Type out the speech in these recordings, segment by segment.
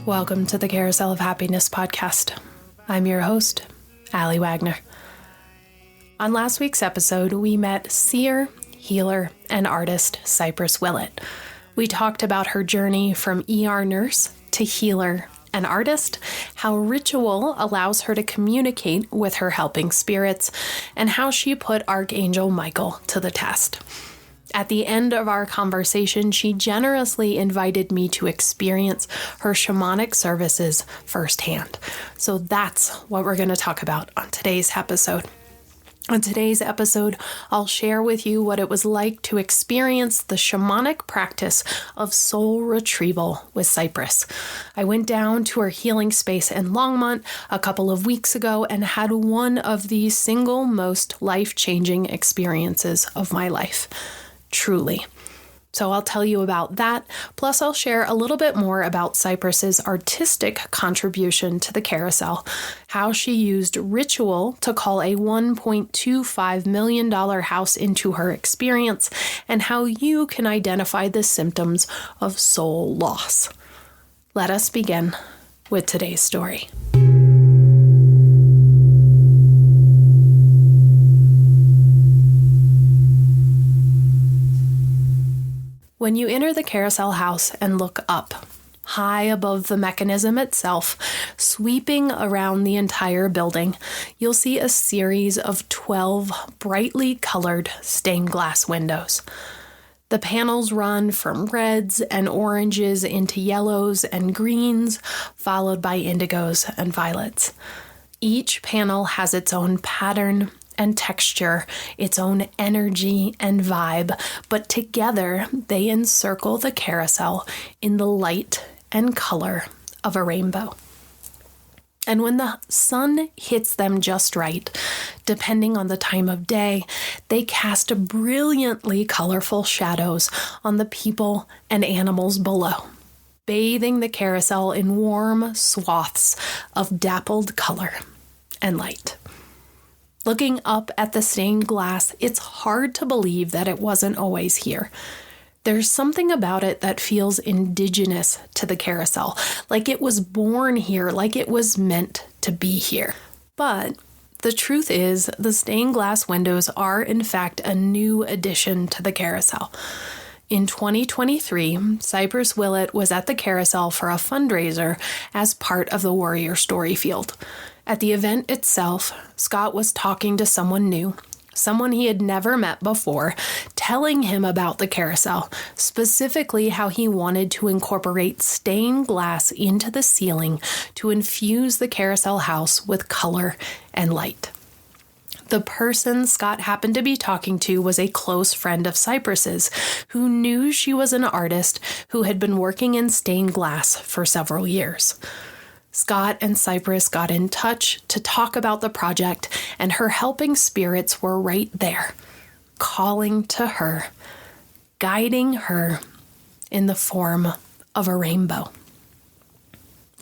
Welcome to the Carousel of Happiness podcast. I'm your host, Allie Wagner. On last week's episode, we met seer, healer, and artist Cypress Willet. We talked about her journey from ER nurse to healer and artist, how ritual allows her to communicate with her helping spirits, and how she put Archangel Michael to the test. At the end of our conversation, she generously invited me to experience her shamanic services firsthand. So that's what we're going to talk about on today's episode. On today's episode, I'll share with you what it was like to experience the shamanic practice of soul retrieval with Cypress. I went down to her healing space in Longmont a couple of weeks ago and had one of the single most life-changing experiences of my life. Truly. So I'll tell you about that, plus I'll share a little bit more about Cypress's artistic contribution to the carousel, how she used ritual to call a $1.25 million house into her experience, and how you can identify the symptoms of soul loss. Let us begin with today's story. When you enter the carousel house and look up, high above the mechanism itself, sweeping around the entire building, you'll see a series of 12 brightly colored stained glass windows. The panels run from reds and oranges into yellows and greens, followed by indigos and violets. Each panel has its own pattern and texture, its own energy and vibe, but together they encircle the carousel in the light and color of a rainbow. And when the sun hits them just right, depending on the time of day, they cast brilliantly colorful shadows on the people and animals below, bathing the carousel in warm swaths of dappled color and light. Looking up at the stained glass, it's hard to believe that it wasn't always here. There's something about it that feels indigenous to the carousel, like it was born here, like it was meant to be here. But the truth is, the stained glass windows are, in fact, a new addition to the carousel. In 2023, Cypress Willet was at the carousel for a fundraiser as part of the Warrior Story Field. At the event itself, Scott was talking to someone new, someone he had never met before, telling him about the carousel, specifically how he wanted to incorporate stained glass into the ceiling to infuse the carousel house with color and light. The person Scott happened to be talking to was a close friend of Cypress's, who knew she was an artist who had been working in stained glass for several years. Scott and Cypress got in touch to talk about the project, and her helping spirits were right there, calling to her, guiding her in the form of a rainbow.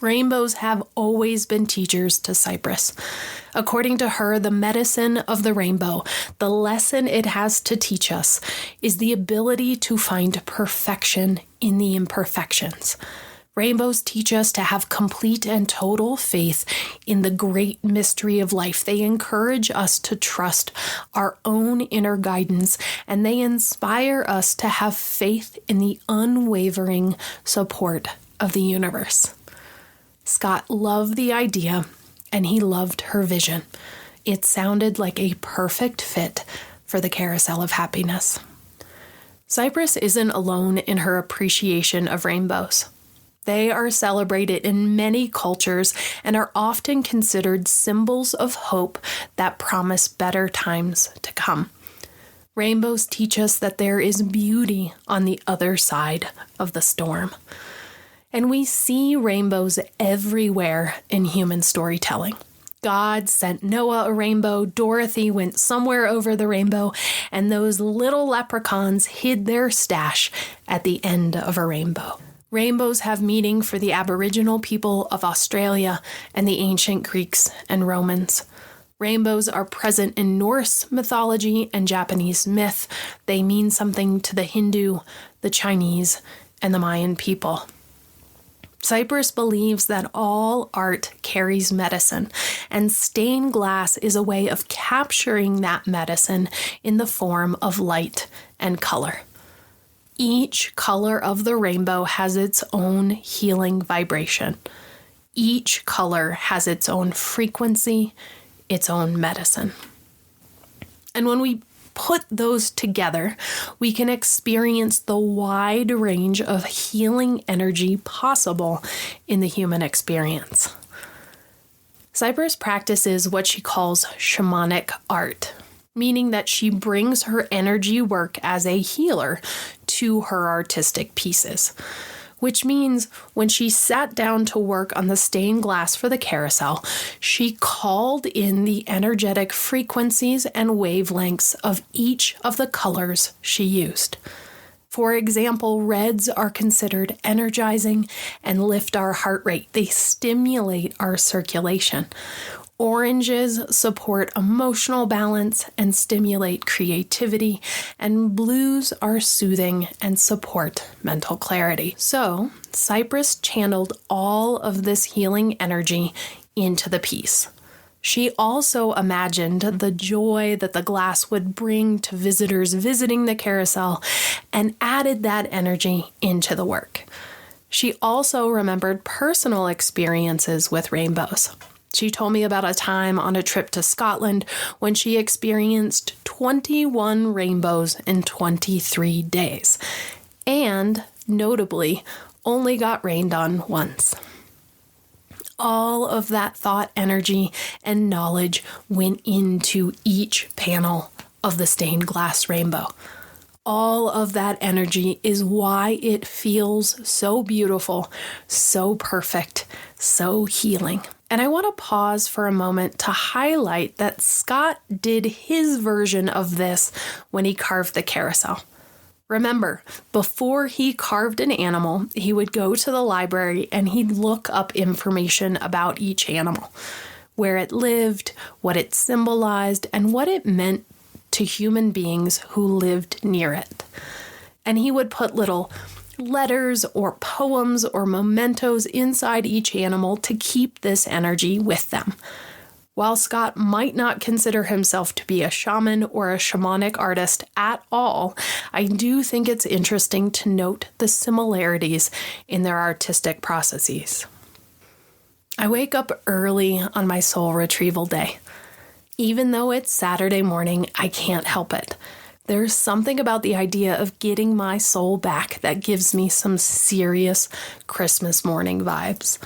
Rainbows have always been teachers to Cypress. According to her, the medicine of the rainbow, the lesson it has to teach us, is the ability to find perfection in the imperfections. Rainbows teach us to have complete and total faith in the great mystery of life. They encourage us to trust our own inner guidance, and they inspire us to have faith in the unwavering support of the universe. Scott loved the idea, and he loved her vision. It sounded like a perfect fit for the Carousel of Happiness. Cypress isn't alone in her appreciation of rainbows. They are celebrated in many cultures and are often considered symbols of hope that promise better times to come. Rainbows teach us that there is beauty on the other side of the storm. And we see rainbows everywhere in human storytelling. God sent Noah a rainbow, Dorothy went somewhere over the rainbow, and those little leprechauns hid their stash at the end of a rainbow. Rainbows have meaning for the Aboriginal people of Australia and the ancient Greeks and Romans. Rainbows are present in Norse mythology and Japanese myth. They mean something to the Hindu, the Chinese, and the Mayan people. Cypress believes that all art carries medicine, and stained glass is a way of capturing that medicine in the form of light and color. Each color of the rainbow has its own healing vibration. Each color has its own frequency, its own medicine. And when we put those together, we can experience the wide range of healing energy possible in the human experience. Cypress practices what she calls shamanic art, meaning that she brings her energy work as a healer to her artistic pieces. Which means when she sat down to work on the stained glass for the carousel, she called in the energetic frequencies and wavelengths of each of the colors she used. For example, reds are considered energizing and lift our heart rate. They stimulate our circulation. Oranges support emotional balance and stimulate creativity, and blues are soothing and support mental clarity. So, Cypress channeled all of this healing energy into the piece. She also imagined the joy that the glass would bring to visitors visiting the carousel and added that energy into the work. She also remembered personal experiences with rainbows. She told me about a time on a trip to Scotland when she experienced 21 rainbows in 23 days, and, notably, only got rained on once. All of that thought, energy, and knowledge went into each panel of the stained glass rainbow. All of that energy is why it feels so beautiful, so perfect, so healing. And I want to pause for a moment to highlight that Scott did his version of this when he carved the carousel. Remember, before he carved an animal, he would go to the library and he'd look up information about each animal, where it lived, what it symbolized, and what it meant to human beings who lived near it. And he would put little letters or poems or mementos inside each animal to keep this energy with them. While Scott might not consider himself to be a shaman or a shamanic artist at all, I do think it's interesting to note the similarities in their artistic processes. I wake up early on my soul retrieval day. Even though it's Saturday morning, I can't help it. There's something about the idea of getting my soul back that gives me some serious Christmas morning vibes.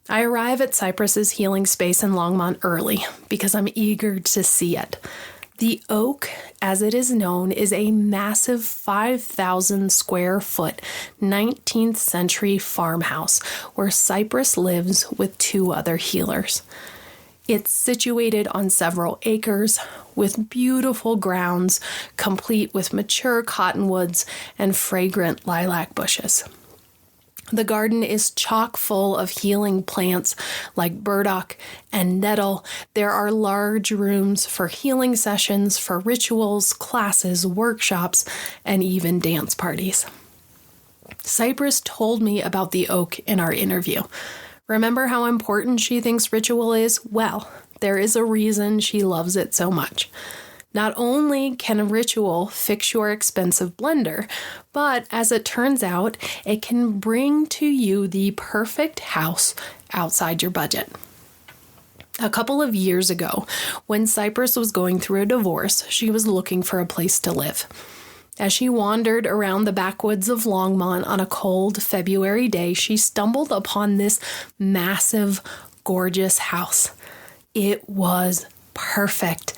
I arrive at Cypress's healing space in Longmont early because I'm eager to see it. The Oak, as it is known, is a massive 5,000 square foot 19th century farmhouse where Cypress lives with 2 other healers. It's situated on several acres with beautiful grounds, complete with mature cottonwoods and fragrant lilac bushes. The garden is chock full of healing plants like burdock and nettle. There are large rooms for healing sessions, for rituals, classes, workshops, and even dance parties. Cypress told me about the Oak in our interview. Remember how important she thinks ritual is? Well, there is a reason she loves it so much. Not only can a ritual fix your expensive blender, but as it turns out, it can bring to you the perfect house outside your budget. A couple of years ago, when Cypress was going through a divorce, she was looking for a place to live. As she wandered around the backwoods of Longmont on a cold February day, she stumbled upon this massive, gorgeous house. It was perfect,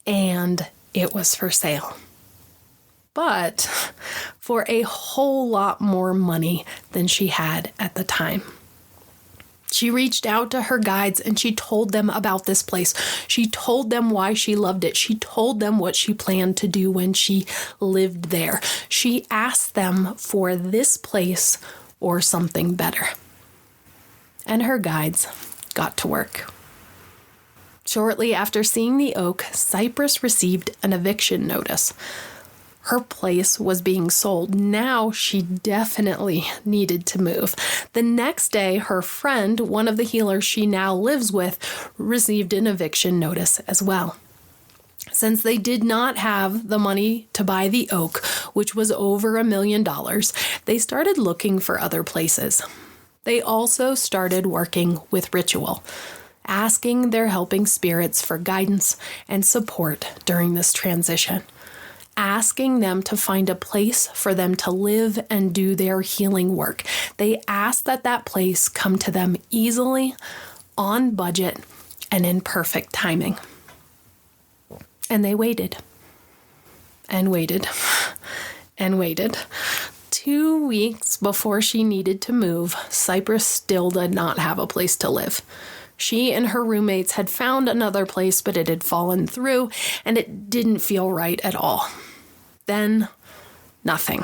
and it was for sale. But for a whole lot more money than she had at the time. She reached out to her guides and she told them about this place. She told them why she loved it. She told them what she planned to do when she lived there. She asked them for this place or something better. And her guides got to work. Shortly after seeing the Oak, Cypress received an eviction notice. Her place was being sold. Now she definitely needed to move. The next day, her friend, one of the healers she now lives with, received an eviction notice as well. Since they did not have the money to buy the oak, which was over $1 million, they started looking for other places. They also started working with Ritual, asking their helping spirits for guidance and support during this transition, asking them to find a place for them to live and do their healing work. They asked that that place come to them easily, on budget, and in perfect timing. And they waited, and waited, and waited. 2 weeks before she needed to move, Cypress still did not have a place to live. She and her roommates had found another place, but it had fallen through, and it didn't feel right at all. Then, nothing.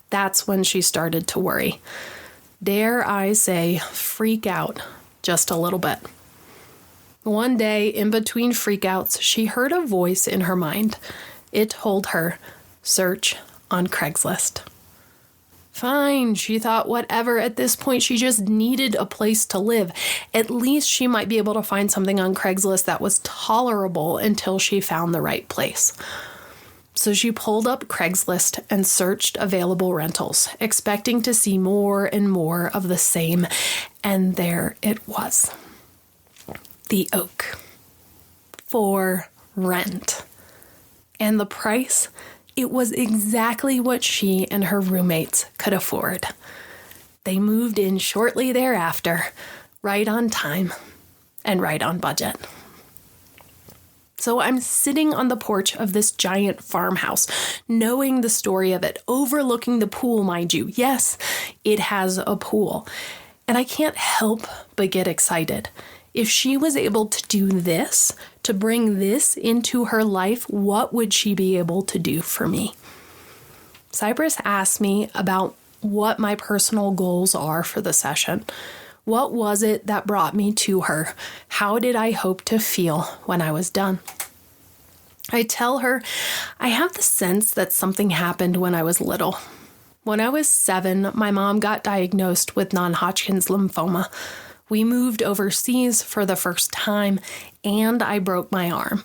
That's when she started to worry. Dare I say, freak out just a little bit. One day, in between freakouts, she heard a voice in her mind. It told her, search on Craigslist. Fine, she thought, whatever. At this point, she just needed a place to live. At least she might be able to find something on Craigslist that was tolerable until she found the right place. So she pulled up Craigslist and searched available rentals, expecting to see more and more of the same. And there it was. The oak. For rent. And the price? It was exactly what she and her roommates could afford. They moved in shortly thereafter, right on time and right on budget. So I'm sitting on the porch of this giant farmhouse, knowing the story of it, overlooking the pool, mind you. Yes, it has a pool. And I can't help but get excited. If she was able to do this, to bring this into her life, what would she be able to do for me? Cypress asked me about what my personal goals are for the session. What was it that brought me to her? How did I hope to feel when I was done? I tell her I have the sense that something happened when I was little. When I was 7, my mom got diagnosed with non-Hodgkin's lymphoma. We moved overseas for the first time, and I broke my arm.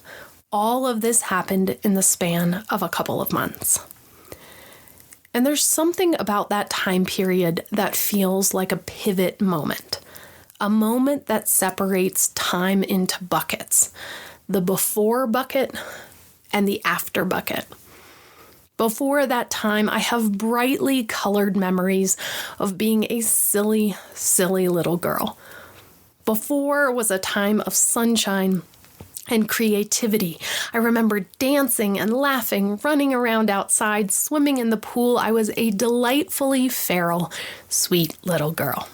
All of this happened in the span of a couple of months. And there's something about that time period that feels like a pivot moment, a moment that separates time into buckets, the before bucket and the after bucket. Before that time, I have brightly colored memories of being a silly, silly little girl. Before was a time of sunshine and creativity. I remember dancing and laughing, running around outside, swimming in the pool. I was a delightfully feral, sweet little girl.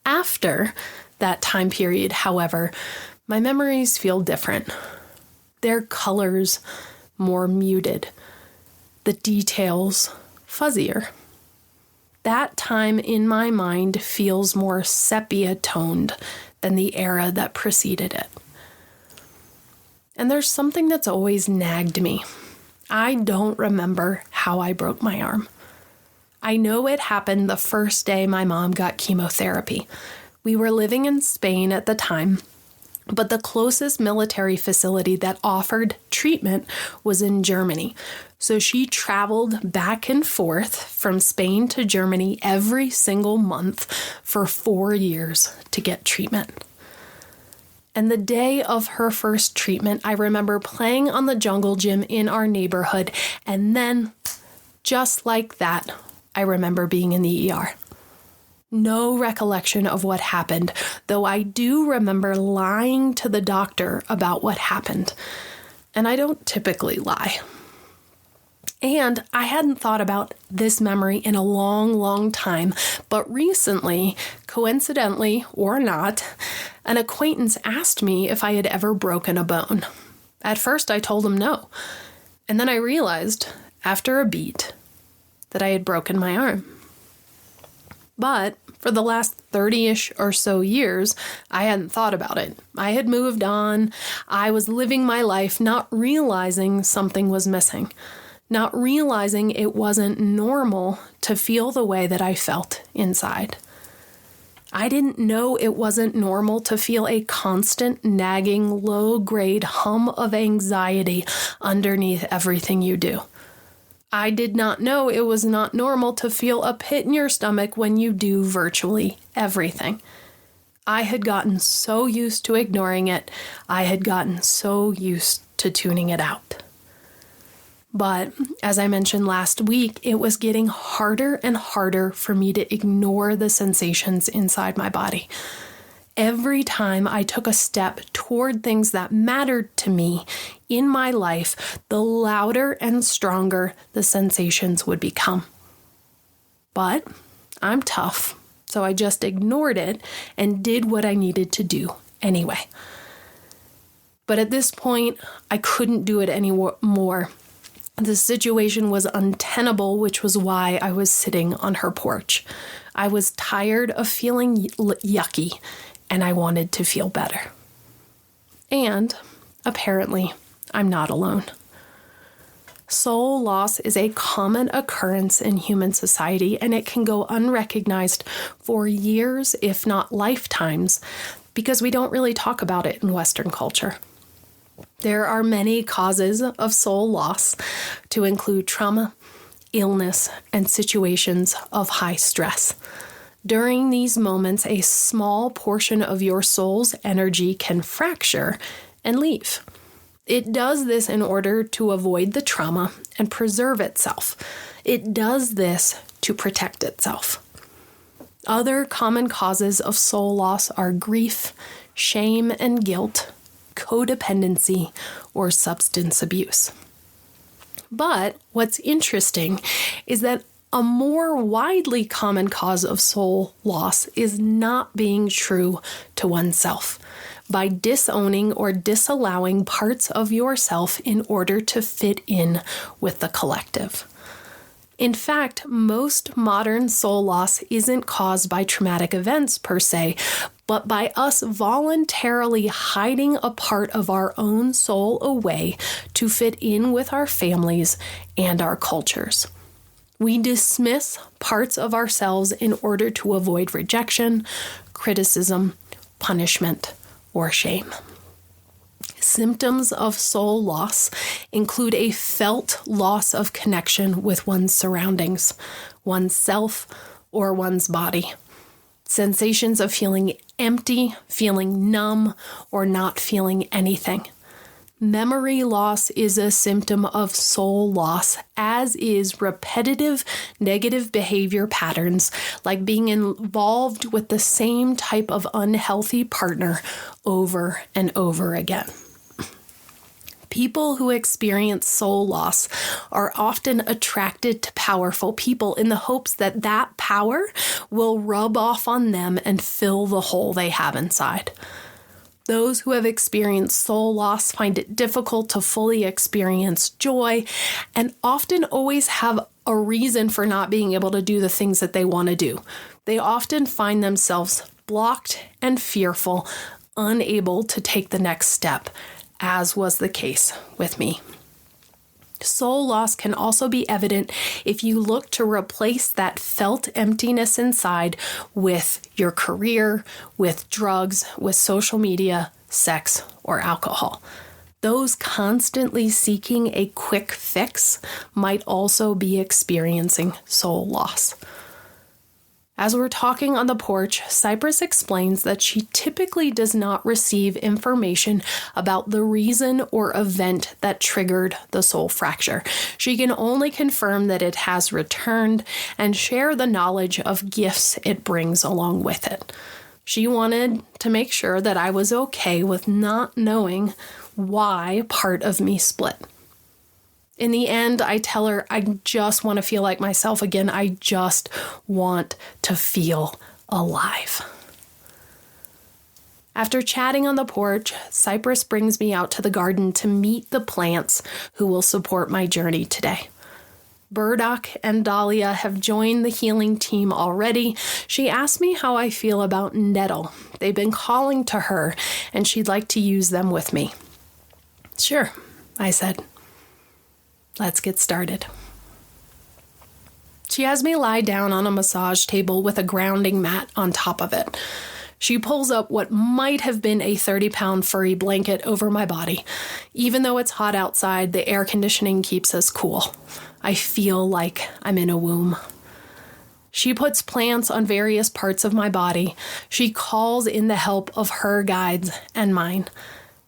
After that time period, however, my memories feel different. Their colors more muted. The details fuzzier. That time in my mind feels more sepia-toned than the era that preceded it. And there's something that's always nagged me. I don't remember how I broke my arm. I know it happened the first day my mom got chemotherapy. We were living in Spain at the time, but the closest military facility that offered treatment was in Germany. So she traveled back and forth from Spain to Germany every single month for 4 years to get treatment. And the day of her first treatment, I remember playing on the jungle gym in our neighborhood. And then, just like that, I remember being in the ER. No recollection of what happened, though I do remember lying to the doctor about what happened. And I don't typically lie. And I hadn't thought about this memory in a long, long time, but recently, coincidentally or not, an acquaintance asked me if I had ever broken a bone. At first, I told him no. And then I realized, after a beat, that I had broken my arm. But for the last 30-ish or so years, I hadn't thought about it. I had moved on. I was living my life not realizing something was missing, not realizing it wasn't normal to feel the way that I felt inside. I didn't know it wasn't normal to feel a constant, nagging, low-grade hum of anxiety underneath everything you do. I did not know it was not normal to feel a pit in your stomach when you do virtually everything. I had gotten so used to ignoring it. I had gotten so used to tuning it out. But as I mentioned last week, it was getting harder and harder for me to ignore the sensations inside my body. Every time I took a step toward things that mattered to me in my life, the louder and stronger the sensations would become. But I'm tough, so I just ignored it and did what I needed to do anyway. But at this point, I couldn't do it anymore. The situation was untenable, which was why I was sitting on her porch. I was tired of feeling yucky, and I wanted to feel better. And apparently, I'm not alone. Soul loss is a common occurrence in human society, and it can go unrecognized for years, if not lifetimes, because we don't really talk about it in Western culture. There are many causes of soul loss, to include trauma, illness, and situations of high stress. During these moments, a small portion of your soul's energy can fracture and leave. It does this in order to avoid the trauma and preserve itself. It does this to protect itself. Other common causes of soul loss are grief, shame and guilt, codependency, or substance abuse. But what's interesting is that a more widely common cause of soul loss is not being true to oneself, by disowning or disallowing parts of yourself in order to fit in with the collective. In fact, most modern soul loss isn't caused by traumatic events per se, but by us voluntarily hiding a part of our own soul away to fit in with our families and our cultures. We dismiss parts of ourselves in order to avoid rejection, criticism, punishment, or shame. Symptoms of soul loss include a felt loss of connection with one's surroundings, oneself, or one's body. Sensations of feeling empty, feeling numb, or not feeling anything. Memory loss is a symptom of soul loss, as is repetitive negative behavior patterns, like being involved with the same type of unhealthy partner over and over again. People who experience soul loss are often attracted to powerful people in the hopes that that power will rub off on them and fill the hole they have inside. Those who have experienced soul loss find it difficult to fully experience joy and often always have a reason for not being able to do the things that they want to do. They often find themselves blocked and fearful, unable to take the next step, as was the case with me. Soul loss can also be evident if you look to replace that felt emptiness inside with your career, with drugs, with social media, sex, or alcohol. Those constantly seeking a quick fix might also be experiencing soul loss. As we're talking on the porch, Cypress explains that she typically does not receive information about the reason or event that triggered the soul fracture. She can only confirm that it has returned and share the knowledge of gifts it brings along with it. She wanted to make sure that I was okay with not knowing why part of me split. In the end, I tell her, I just want to feel like myself again. I just want to feel alive. After chatting on the porch, Cypress brings me out to the garden to meet the plants who will support my journey today. Burdock and Dahlia have joined the healing team already. She asked me how I feel about Nettle. They've been calling to her, and she'd like to use them with me. Sure, I said. Let's get started. She has me lie down on a massage table with a grounding mat on top of it. She pulls up what might have been a 30-pound furry blanket over my body. Even though it's hot outside, the air conditioning keeps us cool. I feel like I'm in a womb. She puts plants on various parts of my body. She calls in the help of her guides and mine.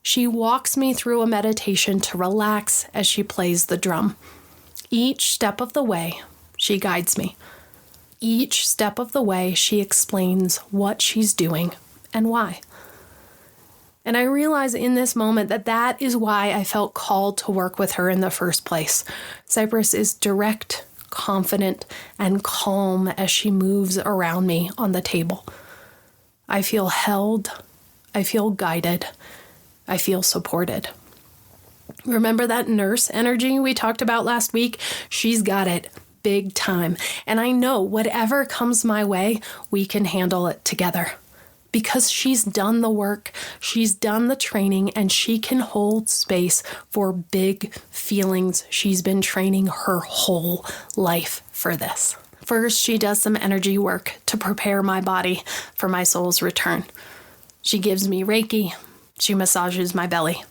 She walks me through a meditation to relax as she plays the drum. Each step of the way, she guides me. Each step of the way, she explains what she's doing and why. And I realize in this moment that is why I felt called to work with her in the first place. Cypress is direct, confident, and calm as she moves around me on the table. I feel held. I feel guided. I feel supported. Remember that nurse energy we talked about last week? She's got it. Big time. And I know whatever comes my way, we can handle it together. Because she's done the work, she's done the training, and she can hold space for big feelings. She's been training her whole life for this. First, she does some energy work to prepare my body for my soul's return. She gives me Reiki. She massages my belly.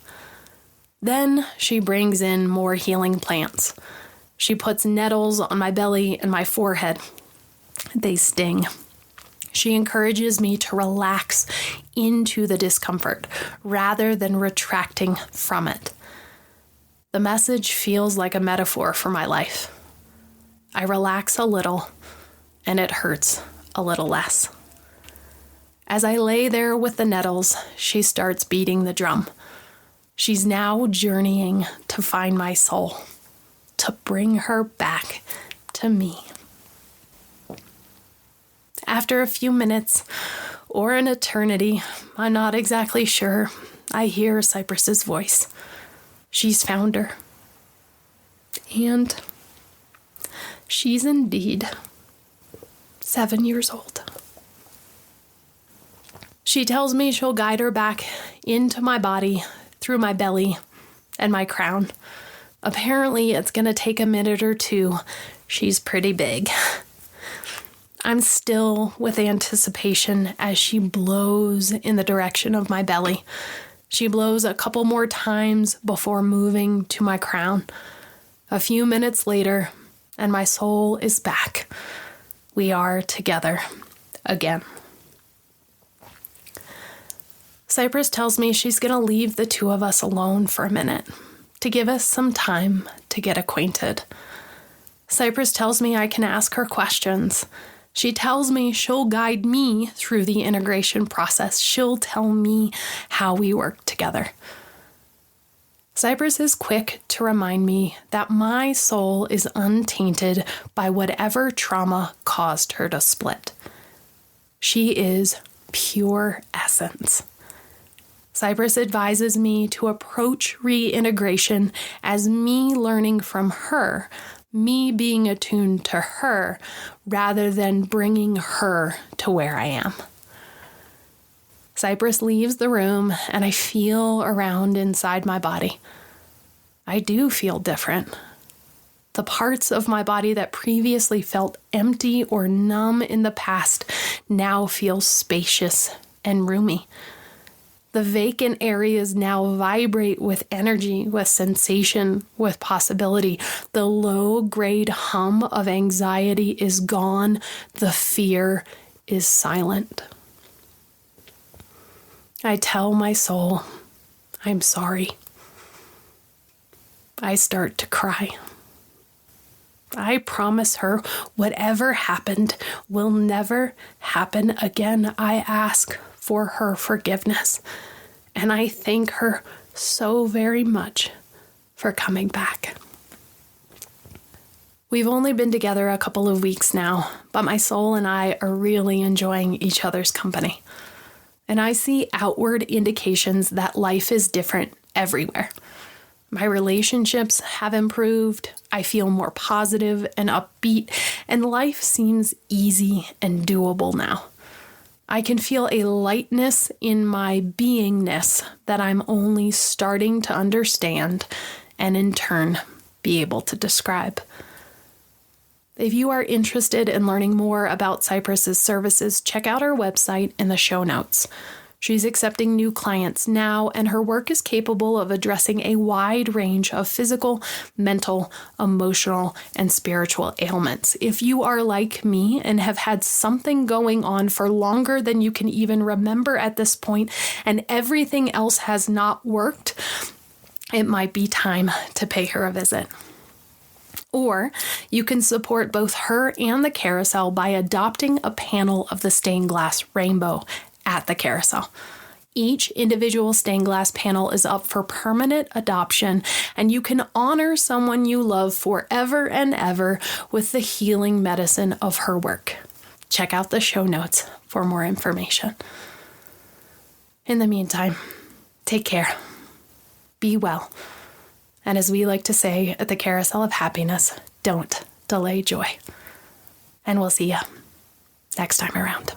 Then she brings in more healing plants. She puts nettles on my belly and my forehead. They sting. She encourages me to relax into the discomfort rather than retracting from it. The message feels like a metaphor for my life. I relax a little, and it hurts a little less. As I lay there with the nettles, she starts beating the drum. She's now journeying to find my soul, to bring her back to me. After a few minutes, or an eternity, I'm not exactly sure, I hear Cypress's voice. She's found her. And she's indeed 7 years old. She tells me she'll guide her back into my body, through my belly and my crown. Apparently, it's going to take a minute or two. She's pretty big. I'm still with anticipation as she blows in the direction of my belly. She blows a couple more times before moving to my crown. A few minutes later, and my soul is back. We are together again. Cypress tells me she's going to leave the two of us alone for a minute, to give us some time to get acquainted. Cypress tells me I can ask her questions. She tells me she'll guide me through the integration process. She'll tell me how we work together. Cypress is quick to remind me that my soul is untainted by whatever trauma caused her to split. She is pure essence. Cypress advises me to approach reintegration as me learning from her, me being attuned to her, rather than bringing her to where I am. Cypress leaves the room, and I feel around inside my body. I do feel different. The parts of my body that previously felt empty or numb in the past now feel spacious and roomy. The vacant areas now vibrate with energy, with sensation, with possibility. The low-grade hum of anxiety is gone. The fear is silent. I tell my soul, I'm sorry. I start to cry. I promise her whatever happened will never happen again. I ask for her forgiveness, and I thank her so very much for coming back. We've only been together a couple of weeks now, but my soul and I are really enjoying each other's company. And I see outward indications that life is different everywhere. My relationships have improved. I feel more positive and upbeat, and life seems easy and doable now. I can feel a lightness in my beingness that I'm only starting to understand and in turn be able to describe. If you are interested in learning more about Cypress's services, check out our website in the show notes. She's accepting new clients now, and her work is capable of addressing a wide range of physical, mental, emotional, and spiritual ailments. If you are like me and have had something going on for longer than you can even remember at this point, and everything else has not worked, it might be time to pay her a visit. Or you can support both her and the Carousel by adopting a panel of the stained glass rainbow at the Carousel. Each individual stained glass panel is up for permanent adoption, and you can honor someone you love forever and ever with the healing medicine of her work. Check out the show notes for more information. In the meantime, take care, be well, and as we like to say at the Carousel of Happiness, don't delay joy. And we'll see you next time around.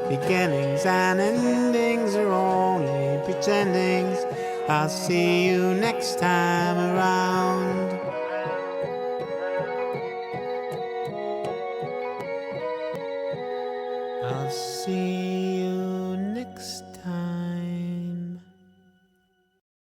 Beginnings and endings are only pretendings. I'll see you next time around. I'll see